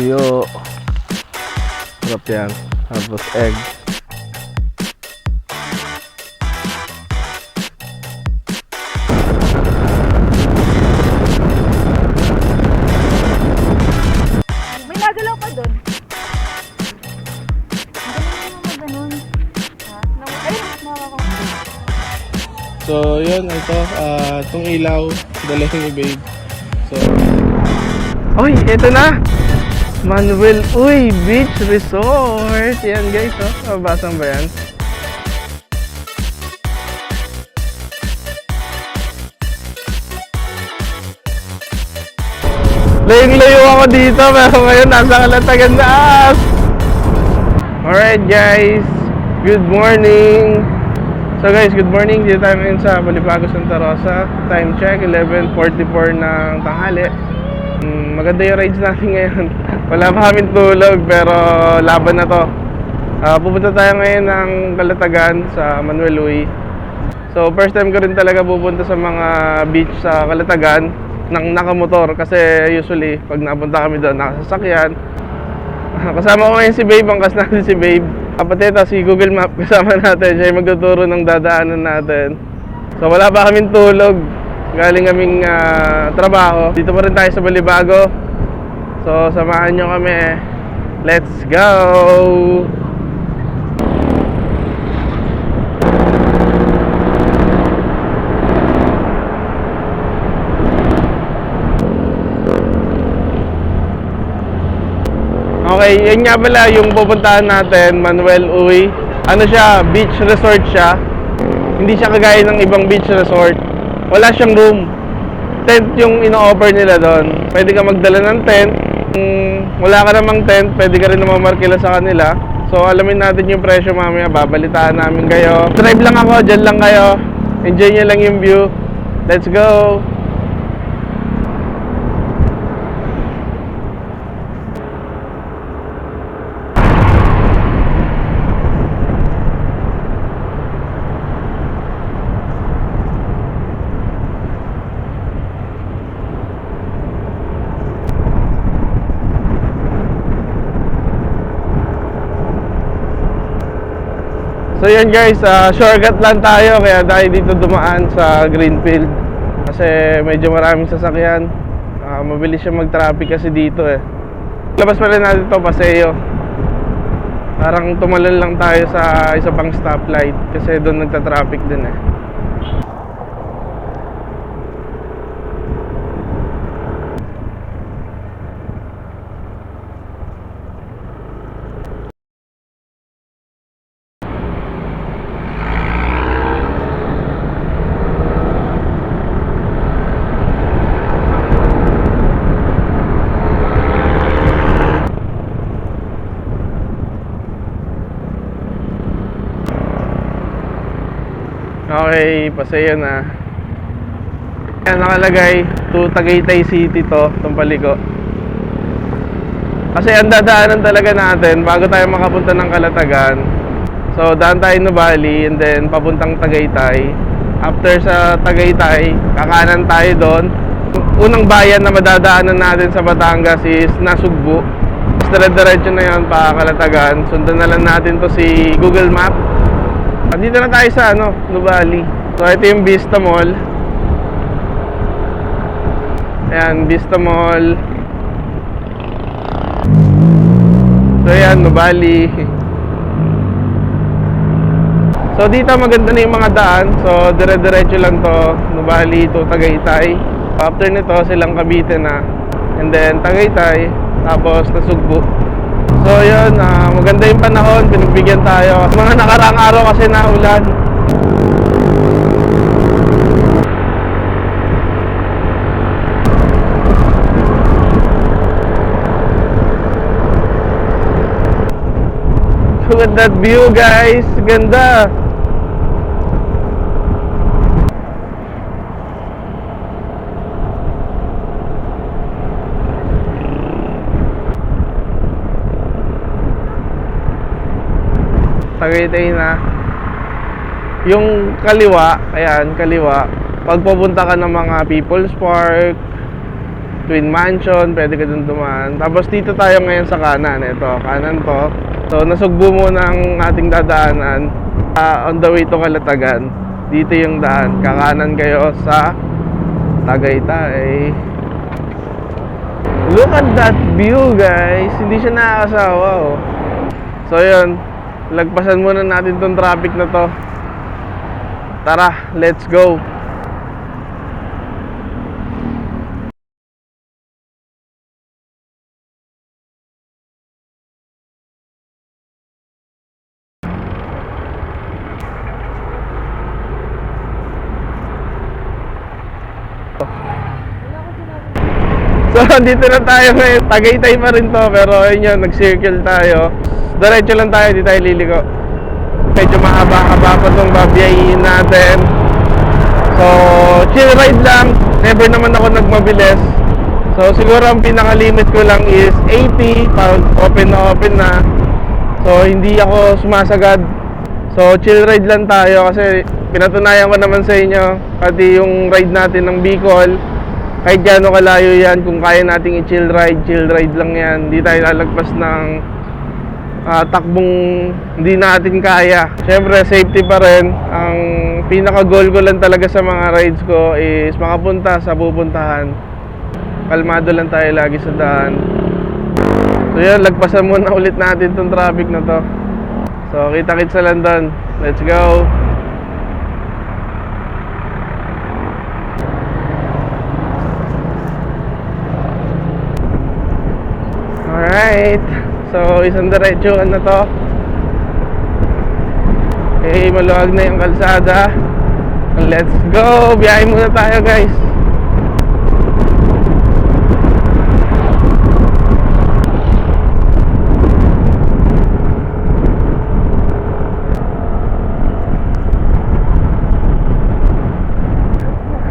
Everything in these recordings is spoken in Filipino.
tuyo. Sarap yan. Tapos egg. May nagalaw pa doon. Ganun. Ayun, makakakita. So, yun. Ito. Itong ilaw. Dalhin ni babe. So, uy, ito na! Manuel Uy Beach Resort! Yan guys, oh. Mabasang ba yan? Layong-layo ako dito pero ngayon nasa Kalatagan na. Alright guys, good morning! So guys, good morning. Dito tayo ngayon sa Balibago, Santa Rosa. Time check, 11:44 ng tanghali. Maganda yung rides natin ngayon. Wala pa kaming tulog pero laban na to. Pupunta tayo ngayon ng Kalatagan sa Manuel Uy. So first time ko rin talaga pupunta sa mga beach sa Kalatagan ng nakamotor kasi usually pag napunta kami doon nakasasakyan. Kasama ko ngayon si Babe, angkas natin si Babe. Kapatid, si Google Map kasama natin. Siya yung magtuturo ng dadaanan natin. So wala pa kaming tulog. Galing kaming trabaho. Dito pa rin tayo sa Balibago. So samahan nyo kami. Let's go! Okay, yun nga pala yung pupuntahan natin, Manuel Uy. Ano siya, beach resort siya. Hindi siya kagaya ng ibang beach resort. Wala siyang room. Tent yung ino-offer nila doon. Pwede ka magdala ng tent. Wala ka namang tent, pwede ka rin namamarkila sa kanila. So alamin natin yung presyo mamaya, babalitaan namin kayo. Drive lang ako, dyan lang kayo. Enjoy nyo lang yung view. Let's go! So yan guys, shortcut lang tayo kaya tayo dito dumaan sa Greenfield. Kasi medyo maraming sasakyan. Mabilis siya mag-traffic kasi dito eh. Labas pa rin natin ito, Paseo. Parang tumalon lang tayo sa isa pang stoplight kasi doon nagta-traffic din eh. Okay, Paseo na. Yan, nakalagay to Tagaytay City to, itong paliko. Kasi ang dadaanan talaga natin bago tayo makapunta ng Kalatagan. So, daan tayo Nuvali and then papuntang Tagaytay. After sa Tagaytay, kakanan tayo doon. Unang bayan na madadaanan natin sa Batangas is Nasugbu. Dire-diretso na yun pa Kalatagan. Sundan na lang natin to si Google Map. Dito na tayo sa Nuvali. So ito yung Vista Mall. Ayan, Vista Mall. So ayan, Nuvali. So dito maganda na yung mga daan. So dire-diretso lang to, Nuvali to Tagaytay. After nito silang Cavite na. And then Tagaytay, tapos Nasugbu. So yun, maganda yung panahon, pinagbigyan tayo. Mga nakaraang araw kasi naulan. Look at that view guys, ganda. Tagaytay na. Yung kaliwa, ayan, kaliwa. Pag pupunta ka ng mga People's Park, Twin Mansion, pwede ka dun dumaan. Tapos dito tayo ngayon sa kanan. Ito, kanan to. So, nasugbo muna ang ating dadaanan. On the way to Calatagan. Dito yung daan. Kakanan kayo sa Tagaytay. Look at that view, guys. Hindi siya nakakasawa, oh. So, yun. Lagpasan muna natin tong traffic na to. Tara, let's go. So, dito na tayo ngayon. Tagaytay pa rin to, pero ayun yun, nag-circle tayo. Diretso lang tayo, di tayo liliko. Medyo mahaba-haba pa itong babiyahin natin. So, chill ride lang. Never naman ako nagmabilis. So, siguro ang pinaka-limit ko lang is 80 pag open na. So, hindi ako sumasagad. So, chill ride lang tayo kasi pinatunayan ko naman sa inyo pati yung ride natin ng Bicol. Kahit gaano kalayo yan, kung kaya nating chill ride lang yan. Hindi tayo lalagpas ng takbong hindi natin kaya. Siyempre, safety pa rin. Ang pinaka-goal ko lang talaga sa mga rides ko is makapunta sa pupuntahan. Kalmado lang tayo lagi sa daan. So yun, lagpasan muna ulit natin tong traffic na to. So, kita-kits sa London. Let's go! Alright, so isang diretsuhan na to. Okay, maluwag na yung kalsada. Let's go! Biyahe muna tayo, guys.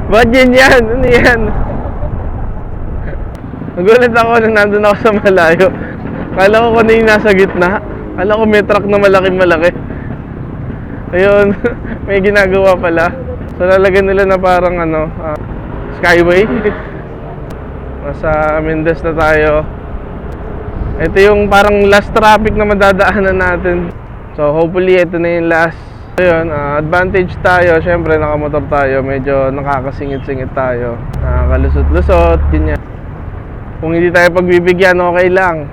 Ba't yan? Ano yan? Nagulat ako nung nandun ako sa malayo. Kala ko kung yung nasa gitna. Kala ko may truck na malaki. Ayun, may ginagawa pala. So lalagyan nila na parang skyway. Nasa Mendez na tayo. Ito yung parang last traffic na madadaanan natin. So hopefully ito na yung last. Ayun, advantage tayo. Siyempre nakamotor tayo. Medyo nakakasingit-singit tayo. Nakakalusot-lusot, ganyan. Kung hindi tayo pagbibigyan, okay lang.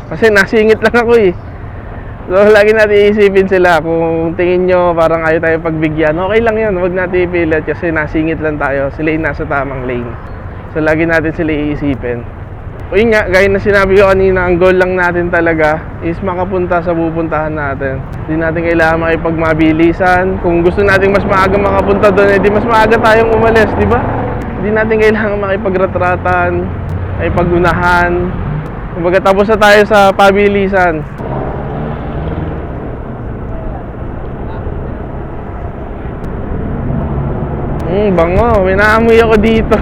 Kasi nasingit lang ako eh. So, lagi natin iisipin sila. Kung tingin nyo parang ayaw tayo pagbigyan, okay lang yun. Huwag natin ipilit kasi nasingit lang tayo. Sila yung nasa tamang lane. So, lagi natin sila iisipin. O yun nga, gaya na sinabi ko kanina, ang goal lang natin talaga is makapunta sa pupuntahan natin. Hindi natin kailangan makipagmabilisan. Kung gusto natin mas maaga makapunta doon, edi mas maaga tayong umalis, di ba? Hindi natin kailangan makipagratratan ay pagunahan. Kumbaga tapos na tayo sa pabilisan. Bango, may naamoy ako dito.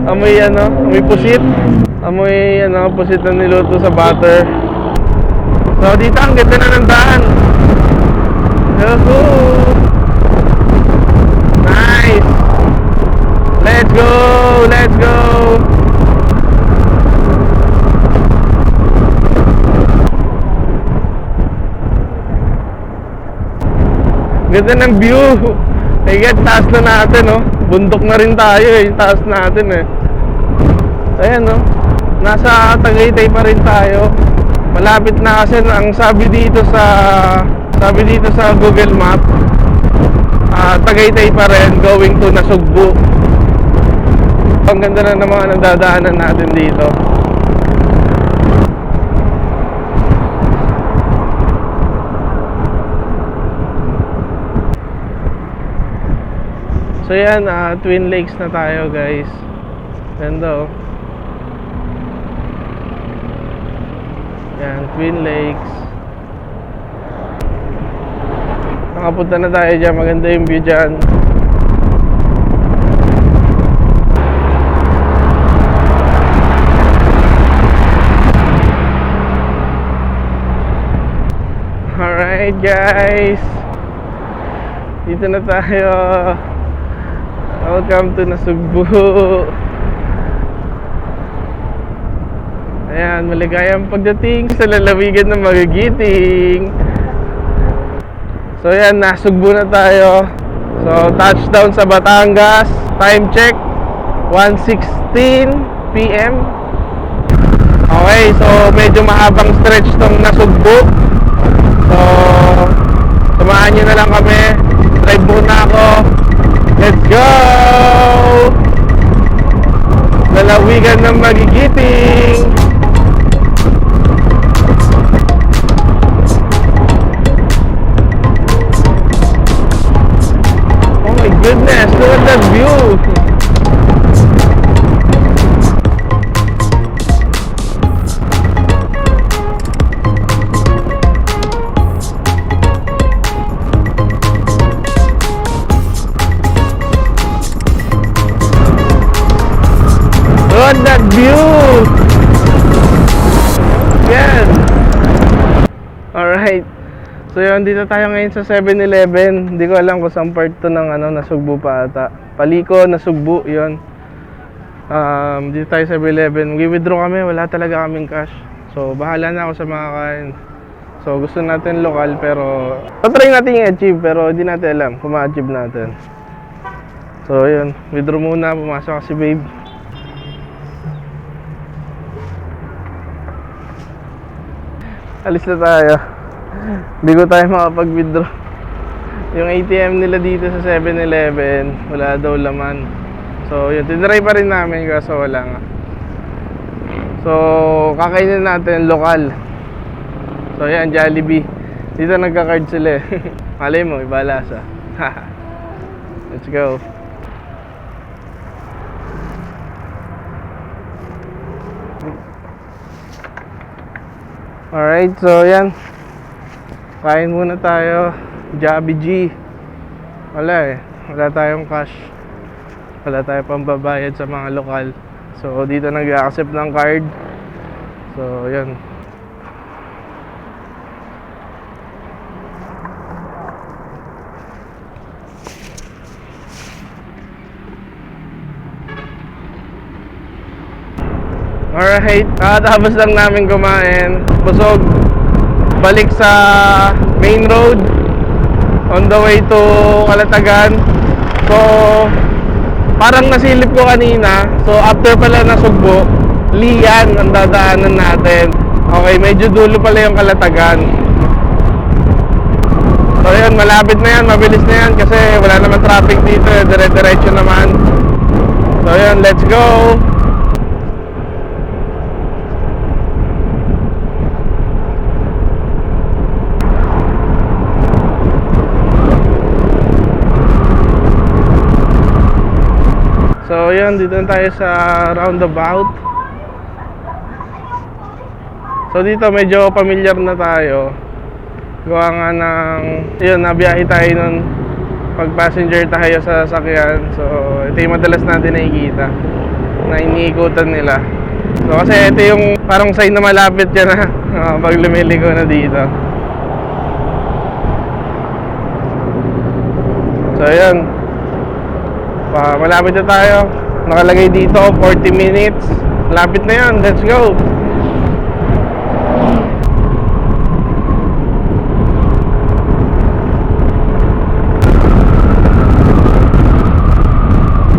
Amoy amoy pusit. Amoy pusit na niluto sa butter. So dito ang ganda na ng daan. Yahoo! Nice! Let's go! Let's go! Ganda ng view. Ay, taas na natin, oh. Bundok na rin tayo, eh. Taas natin, eh. Ayan, oh. Nasa Tagaytay pa rin tayo. Malapit na kasi ang sabi dito sa Google Map, Tagaytay pa rin, going to Nasugbu. Ang ganda na ng mga nadadaanan natin dito. So yan, Twin Lakes na tayo, guys. Ganda, oh. Yan, Twin Lakes. Nakapunta na tayo dyan, maganda yung view dyan. Alright, guys. Dito na tayo. Welcome to Nasugbu. Ayan, maligayang pagdating sa lalawigan ng Magigiting. So ayan, nasugbo na tayo. So touchdown sa Batangas. Time check 1:16 PM. Okay, so medyo mahabang stretch tong nasugbo. So samahan nyo na lang kami. Drive muna ako. Let's go! Lalawigan ng Magigiting. Oh my goodness, look at that view. Look at that view! Yan! Alright. So yun, dito tayo ngayon sa 7-Eleven. Hindi ko alam kung saan part to ng Nasugbu pa ata. Paliko, Nasugbu, yun. Dito tayo sa 7-Eleven. Mag-withdraw kami, wala talaga kaming cash. So bahala na ako sa mga kain. So gusto natin lokal pero try natin i-achieve pero hindi natin alam kung ma-achieve natin. So yun, withdraw muna, pumasok kasi babe. Alis na tayo. Hindi ko tayo makapag-withdraw. Yung ATM nila dito sa 7-Eleven, wala daw laman. So yun, tinry pa rin namin kaso wala nga. So kakainin natin lokal. So yan, Jollibee. Dito nagka-card sila eh. Malay mo, iba lasa. Let's go. Alright, so yan. Kain muna tayo. Jollibee G. Wala eh. Wala tayong cash. Wala tayong pambabayad sa mga lokal. So dito nag-accept ng card. So yan. Alright, tapos lang namin kumain. Busog. Balik sa main road. On the way to Calatagan. So, parang nasilip ko kanina. So, after pala Nasugbo, Lian ang dadaanan natin. Okay, medyo dulo pala yung Calatagan. So, yun, malapit na yan. Mabilis na yan kasi wala naman traffic dito. Dire-diretso naman. So, yun, let's go! So yun, dito na tayo sa roundabout. So dito medyo familiar na tayo. Gawa nga ng, yun, nabiyahe tayo nun pag passenger tayo sa sasakyan. So ito yung madalas natin nakikita na iniikutan nila. So kasi ito yung parang sign na malapit yan na pag lumiliko na dito. So yun, malapit na tayo. Nakalagay dito 40 minutes. Lapit na yan, let's go.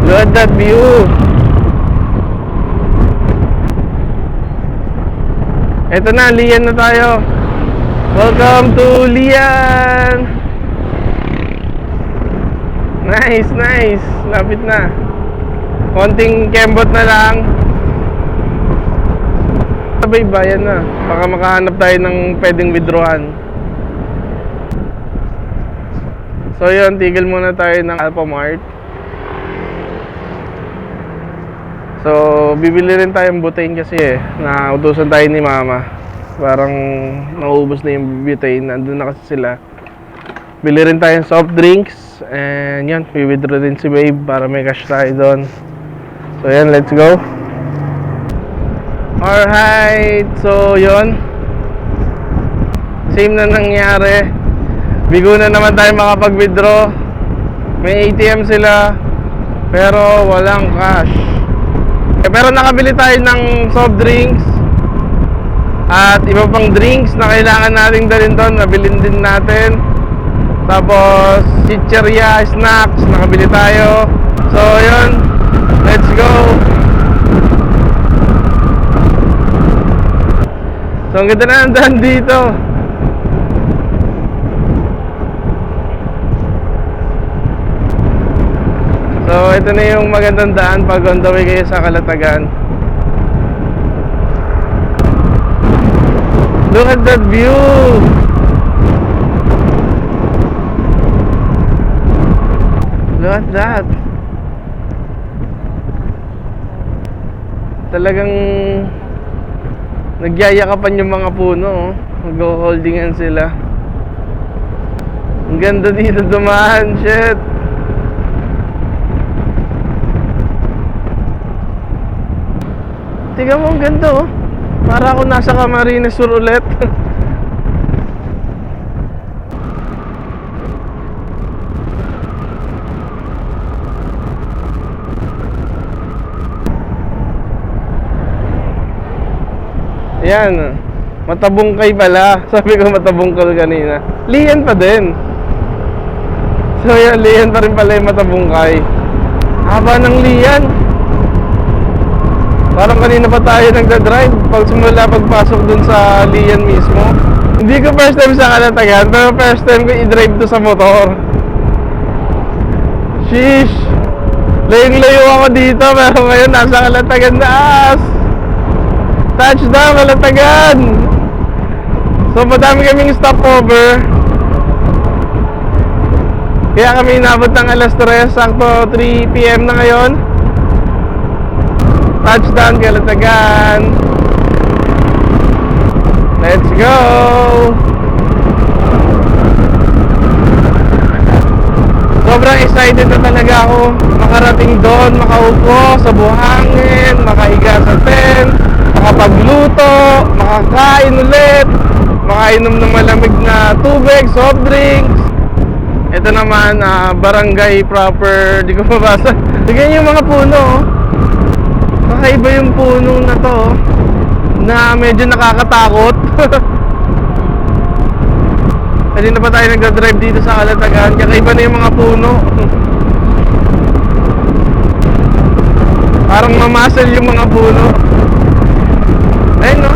Look at that view. Eto na, Lian na tayo. Welcome to Lian. Nice, nice. Lapit na. Konting kembot na lang. Sabay bayan na. Baka makahanap tayo ng pwedeng withdrawan. So yun, tigil muna tayo ng Alphamart. So bibili rin tayong butane kasi eh. Nautusan tayo ni mama. Parang naubos na yung butane. Nandun na kasi sila. Bili rin tayong soft drinks. And yun, i-withdraw din si babe para may cash tayo doon. So yan, let's go. Alright, so yun, same na nangyari. Bigo na naman tayo makapag-withdraw. May ATM sila pero walang cash. Pero nakabili tayo ng soft drinks. At iba pang drinks na kailangan nating dalhin doon, nabilin din natin. Tapos chicheria, snacks, nakabili tayo. So yun, let's go. So ang ganda na ang daan dito. So ito na yung magandang daan pag on the way kayo sa Calatagan. Look at that view! Look at that! Talagang nagyayakapan yung mga puno, oh. Mag-holdingan sila. Ang ganda dito dumaan, shit! Tingnan mo, ang ganda, oh. Para ako nasa Camarines Sur ulit. Ayan, matabungkay pala. Sabi ko matabungkal kanina. Lian pa din. So yan, lian pa rin pala yung matabungkay. Haba ng lian. Parang kanina pa tayo nagda-drive pag simula pagpasok dun sa lian mismo. Hindi ko first time sa Calatagan, pero first time ko i-drive to sa motor. Sheesh! Layong-layo ako dito, pero ngayon nasa Calatagan na as! Touchdown, Calatagan! So madami kaming stopover. Kaya kami inabot ng alas 3, sakto 3 PM na ngayon. Touchdown, Calatagan! Let's go! Sobrang excited na talaga ako makarating doon, makaupo sa buhangin, makahiga sa tent, makapagluto, makakain ulit, makainom ng malamig na tubig, soft drinks. Ito naman, barangay proper, di ko mabasa. Tignan yung mga puno, oh. Kakaiba yung puno na to, oh, na medyo nakakatakot. Kasi na pa tayo nagdadrive dito sa Calatagan, kakaiba na yung mga puno. Parang mamasal yung mga puno. Ayun, no?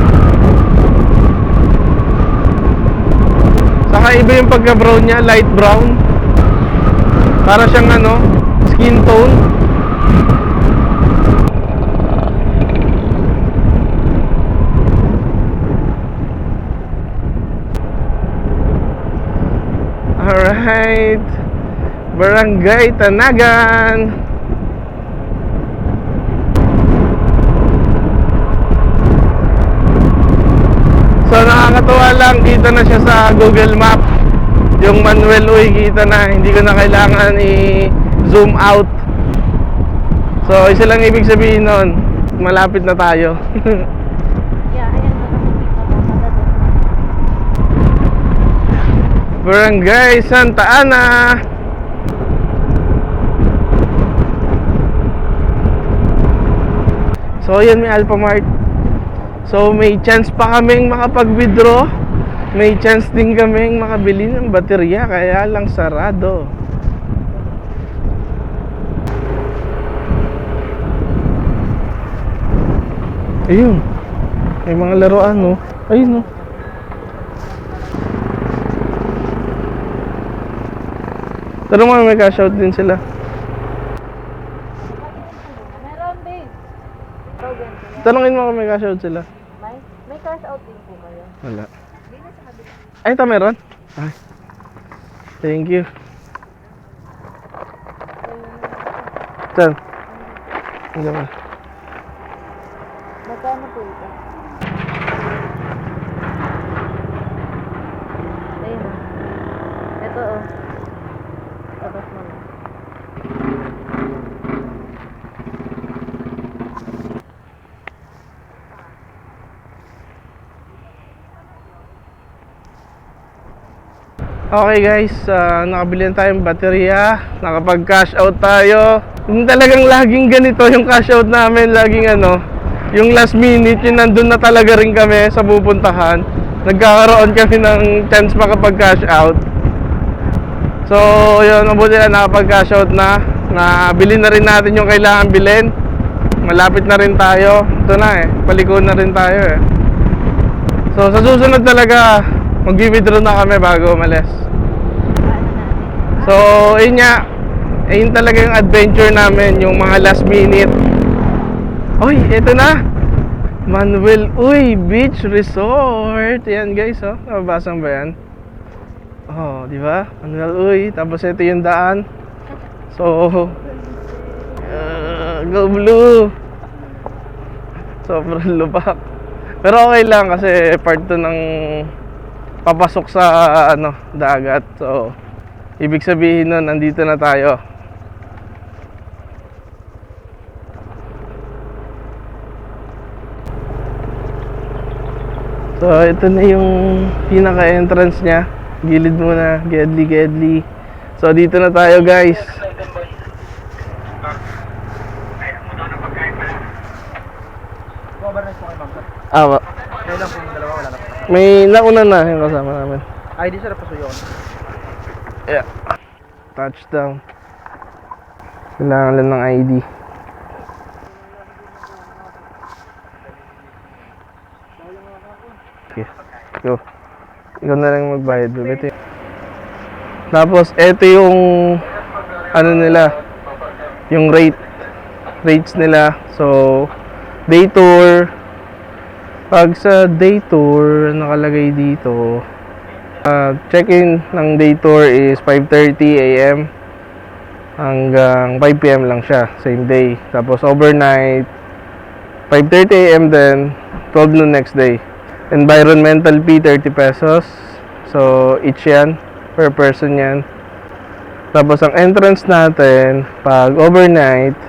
Saka iba yung pagka-brown niya, light brown. Para siyang ano, skin tone. Alright, Barangay Tanagan. So nakakatuwa lang, kita na siya sa Google Map. Yung Manuel Uy, kita na, hindi ko na kailangan i-zoom out. So isa lang ibig sabihin nun, malapit na tayo. Yeah, ayan na Barangay Santa Ana. So yan, may Alphamart. So may chance pa kaming makapag-withdraw. May chance din kaming makabili ng baterya, kaya lang sarado. Ayun, may mga laruan, no? Ayun, no? Pero may cash out din sila. Meron, babe. Tawgan ko yan. Tanungin mo kung may cash out sila. May cash out din po kayo. Wala. Dito sa kabila. Ay, ito meron? Ay. Thank you. Saan? Hindi ba? Magkano po ito? Ayun o. Ito o. Tapos mo na. Okay guys, nakabili na tayong baterya, nakapag cash out tayo. Hindi talagang laging ganito yung cash out namin, laging ano, yung last minute, yung nandun na talaga rin kami sa pupuntahan. Nagkakaroon kami ng chance makapag-cash out. So, yun, mabuti na nakapag-cash out na. Nabili na rin natin yung kailangan bilhin. Malapit na rin tayo. Ito na eh, paliko na rin tayo eh. So, sa susunod talaga, mag-withdraw na kami bago umalis. So, yun nga. Ayun talaga yung adventure namin, yung mga last minute. Uy, eto na. Manuel Uy Beach Resort. Yan guys, oh. Nababasang ba yan? Oh, di ba? Manuel Uy. Tapos ito yung daan. So, go blue. Sobrang lubak. Pero okay lang kasi part to ng papasok sa dagat. So, ibig sabihin nun, nandito na tayo. So, ito na yung pinaka-entrance niya. Gilid muna, gedli. So, dito na tayo, guys. Awa. May nauna na yung kasama namin. ID sir, pasuyon. Yeah. Touchdown. Kailangan lang ng ID. Okay. Go. Ikaw na lang magbayad. Ito yung... Tapos, ito yung ano nila, yung rates nila. So, day tour. Pag sa day tour, nakalagay dito, check-in ng day tour is 5:30 AM hanggang 5 PM lang siya, same day. Tapos overnight, 5:30 AM then 12 noon next day. Environmental fee 30 pesos. So each yan, per person yan. Tapos ang entrance natin, pag overnight,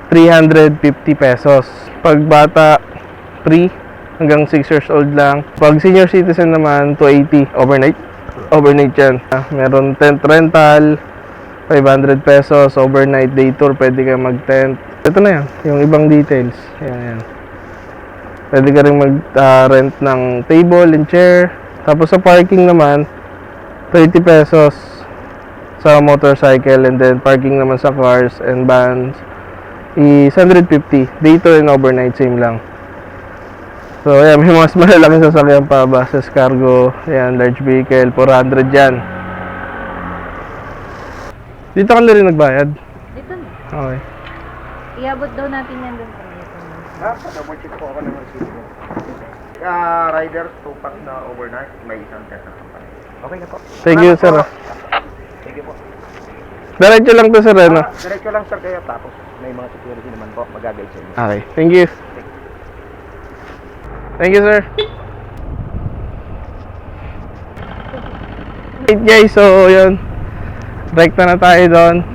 350 pesos. Pag bata, free hanggang 6 years old lang. Pag senior citizen naman, 280 overnight. Overnight yan. Meron tent rental, 500 pesos. Overnight day tour, pwede ka mag-tent. Ito na yan, yung ibang details. Yan. Pwede ka rin mag-rent ng table and chair. Tapos sa parking naman, 30 pesos sa motorcycle, and then parking naman sa cars and vans is 150. Day tour and overnight, same lang. So, ayan, may mas malalaking sasakyan pa, buses, cargo, ayan, large vehicle, 400 yan. Dito ka na rin nagbayad? Dito na. Okay. Iabot daw natin yan doon. Double check po ako ng receipt ko. Rider, 2-pack na overnight, may isang test na company. Okay na po. Thank you, sir. Thank you po. Diretso lang to, sir, ano? Diretso lang sir kayo, tapos may mga security naman po, mag-guide sa inyo. Okay, thank you. Thank you, sir. Right, guys, so, yun. Rekta na tayo doon.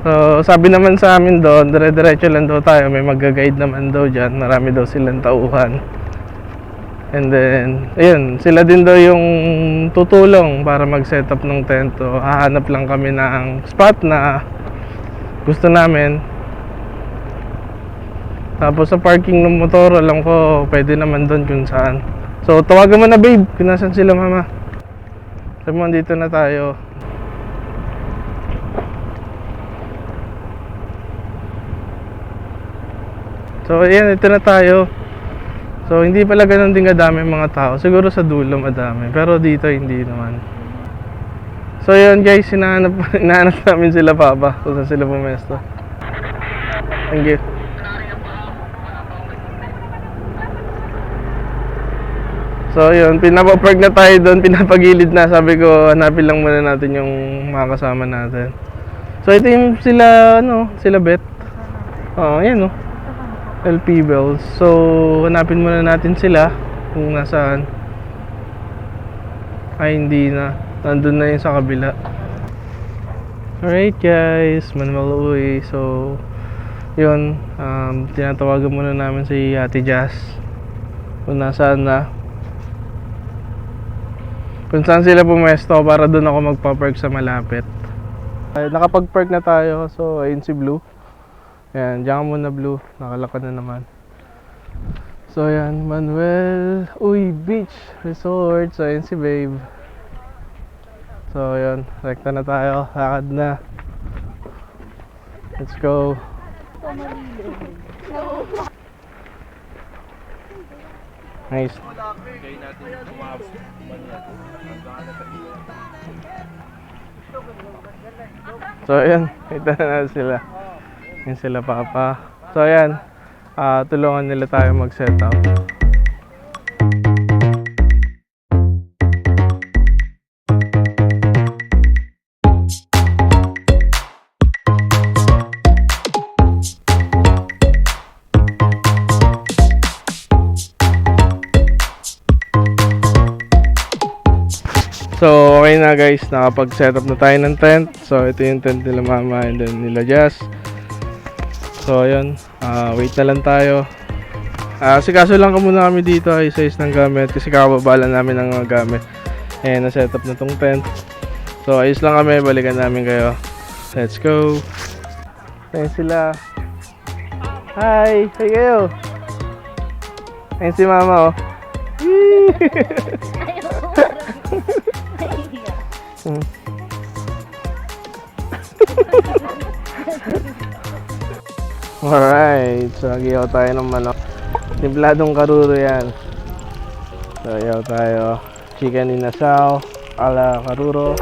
So, sabi naman sa amin doon, dire-diretso lang daw tayo. May mag-guide naman daw dyan. Marami daw silang tauhan. And then, ayun, sila din daw yung tutulong para mag-set up ng tent. So, hahanap lang kami ng spot na gusto namin. Tapos sa parking ng motor, alam ko, pwede naman doon kung saan. So, tawagan mo na, babe, kung nasan sila, mama. Sabi mo, dito na tayo. So, ayan, ito na tayo. So, hindi pala ganun din kadami mga tao. Siguro sa dulo madami. Pero dito, hindi naman. So, ayan guys, hinahanap namin sila papa. Kung saan sila pumesto. Thank you. So, yun, pinapapark na tayo doon. Pinapagilid na. Sabi ko, hanapin lang muna natin yung mga kasama natin. So, ito yung sila, sila Bet. Oo, yan, LP Bells. So, hanapin muna natin sila kung nasaan. Ay, hindi na. Nandun na yun sa kabila. Alright guys, Manuel Uy. So, yun. Tinatawagan muna namin si Ate Jazz kung nasaan na. Kung saan sila pumesto para doon ako magpa-park sa malapit. Ay, nakapag-park na tayo. So, ayun si Blue. Ayan, diyan ka muna Blue. Nakalakad na naman. So ayan, Manuel Beach Resort. So ayan si Babe. So ayan, rekta na tayo. Lakad na. Let's go. Nice. So ayan, kita na sila. Yan sila Papa. So ayan, tulungan nila tayo mag-set up. So okay na guys, nakapag-set up na tayo ng tent. So ito yung tent nila Mama and then nila Jazz. So ayun, wait na lang tayo. Kaso lang ka muna kami dito ay size ng gamit kasi kakababa lang namin ng mga gamit. And na-set up na tong tent. So ayos lang kami, balikan namin kayo. Let's go. Ayan sila. Hi! Hi kayo! Ayan si Mama oh. Alright, so nag-ihaw tayo ng manok. Timpladong karuro yan. So ihaw tayo. Chicken inasal ala karuro.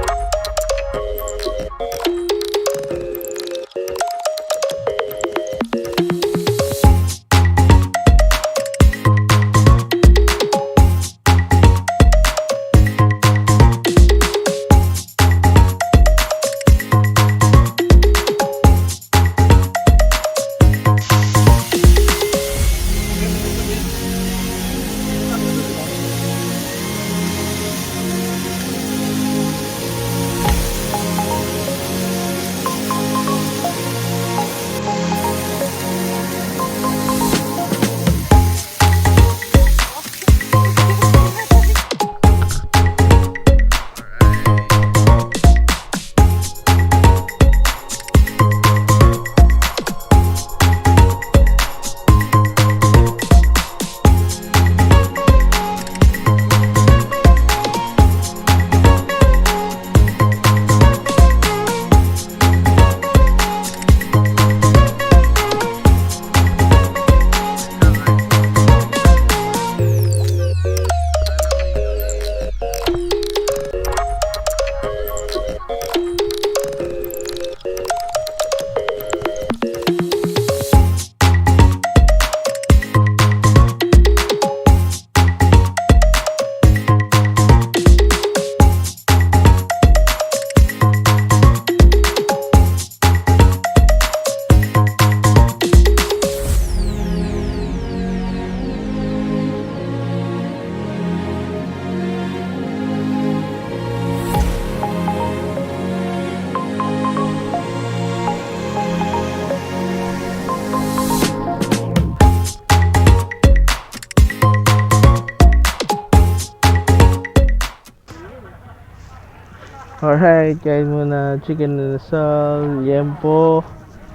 Alright, kain muna chicken inasal, yempo,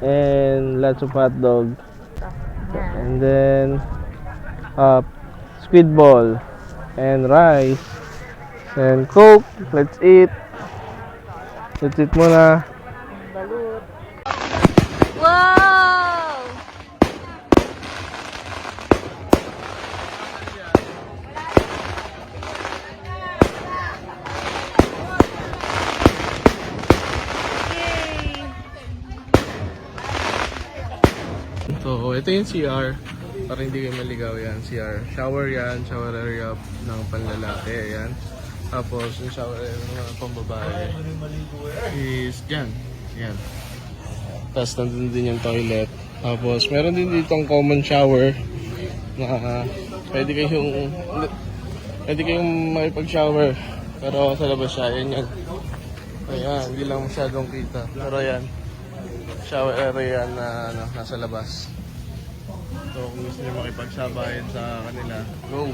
and lots of hot dog. And then squid ball and rice and coke. Let's eat. Let's eat muna. Balut. Wow! So, ito yung CR. Para hindi kayo maligaw yan. CR. Shower yan. Shower area ng panlalaki. Ayan. Tapos, yung shower area ng mga pambabae is dyan. Yan. Tapos, nandun din yung toilet. Tapos, meron din dito ang common shower na pwede kayong makipag-shower. Pero sa labas siya. Yan yan. Ayan. Hindi lang masyadong kita. Pero yan. Shower area na nasa labas. So kung gusto nyo makipagsabayan sa kanila, go!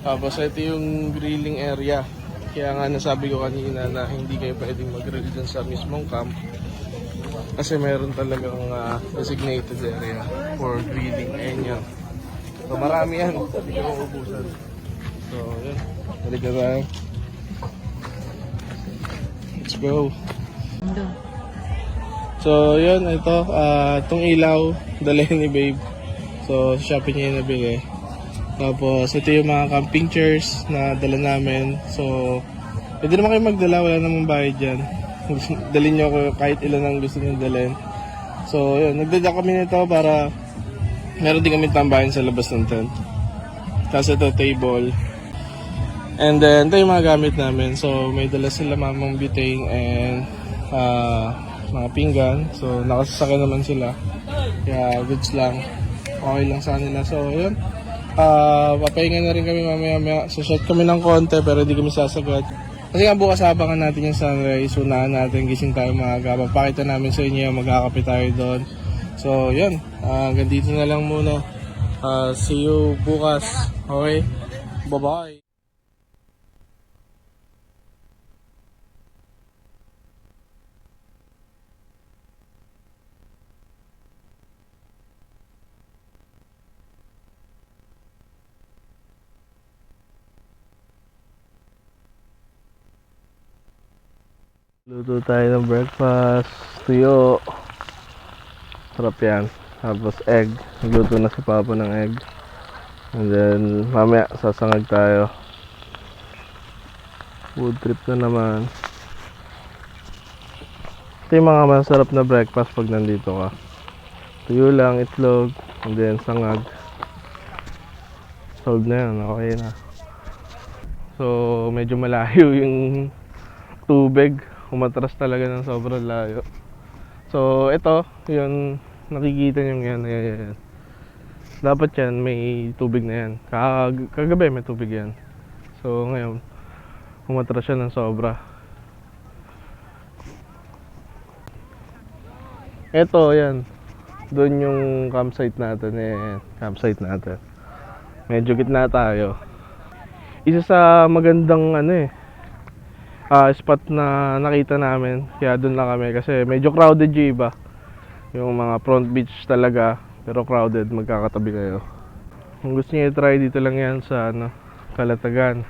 Tapos ito yung grilling area. Kaya nga nasabi ko kanina na hindi kayo pwedeng mag-grill dyan sa mismong camp. Kasi meron talagang designated area for breeding. Ayan yun. So marami yan. Hindi ko maubusan. So yun. Balik na tayo. Let's go. So yun, ito. Itong ilaw, dalhin ni babe. So shopping niya yung nabili. Tapos ito yung mga camping chairs na dala namin. So pwede naman kayo magdala, wala namang bayad dyan. Dalhin nyo ako kahit ilan ang gusto nyo dalhin. So yun, nagdala kami nito para meron din kami tambahin sa labas ng tent. Tapos ito, table. And then ito yung mga gamit namin. So may dala sila mamang butane and mga pinggan. So nakasasakyan naman sila. Kaya goods lang. Okay lang sa kanila. So yun. Papahinga na rin kami mamaya. So shot kami ng konti pero di kami sasagot. Kasi nga bukas abangan natin yung sunrise. Unahan natin, gising tayo maaga. Papakita namin sa inyo, magkakape tayo doon. So yun, hanggang dito na lang muna. See you bukas. Okay? Bye-bye. Luto tayo ng breakfast. Tuyo. Sarap yan. Tapos egg. Nagluto na si Papa ng egg. And then mamaya sasangag tayo. Food trip na naman. Ito yung mga masarap na breakfast pag nandito ka. Tuyo lang, itlog, and then sangag. Solve na yan. Okay na. So medyo malayo yung tubig. Umatras talaga ng sobrang layo. So ito, yun, nakikita nyo yan. Ayan. Dapat yan, may tubig na yan. Kagabi may tubig yan. So ngayon, umatras siya ng sobra. Ito, yan. Doon yung campsite natin. Ayan, campsite natin. Medyo gitna tayo. Isa sa magandang spot na nakita namin, kaya doon lang kami kasi medyo crowded yung iba, yung mga front beach talaga, pero crowded, magkakatabi kayo. Kung gusto niyo i-try, dito lang yan sa Calatagan.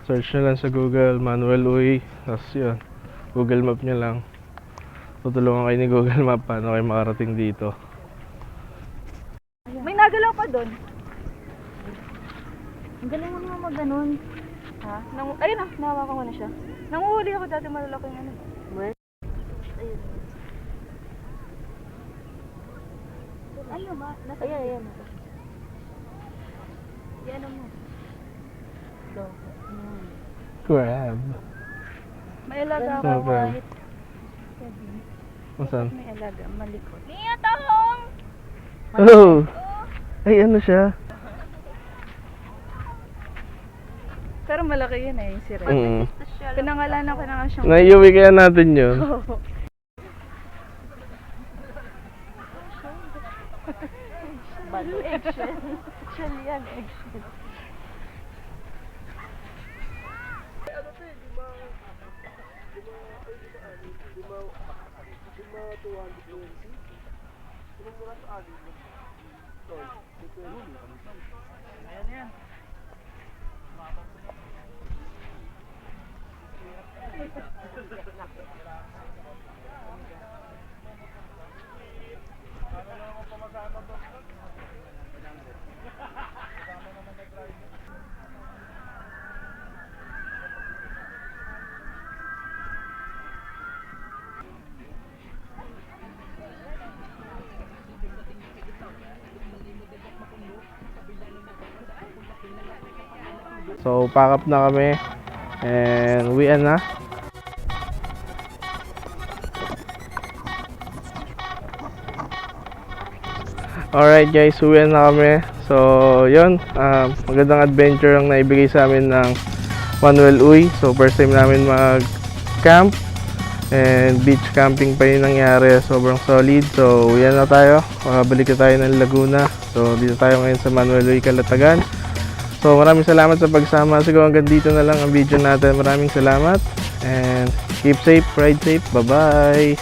Search nyo lang sa Google, Manuel Uy, tapos yun, Google Map nyo lang. Tutulungan kayo ni Google Map paano kayo makarating dito. May nagalaw pa doon. Ang galing mo naman mag-ganon. Ha? Ayun na, nahawakan ko na siya. Nanguhuli ako dati, malalaki yung Ayun. Ano ba? Ayan. Yan mo. Go. Crab. May alaga ako, Crab. white. Saan? May alaga, malikot. Niya tahong! Oh! Ay, ano siya? Pero malaki yun si Red. Pinangalanan ko na nga siyang... Naiuwi kaya natin yun. Eggshell. Eggshell yan, eggshell. So, pack up na kami. And uwian na. Alright guys, uwian na kami. So, yun. Magandang adventure ang naibigay sa amin ng Manuel Uy. So, first time namin mag-camp. And beach camping pa yung nangyari. Sobrang solid. So, uwian na tayo. Balik na tayo ng Laguna. So, dito tayo ngayon sa Manuel Uy, Calatagan. So maraming salamat sa pagsama. Siguro hanggang dito na lang ang video natin. Maraming salamat and keep safe, ride safe. Bye bye.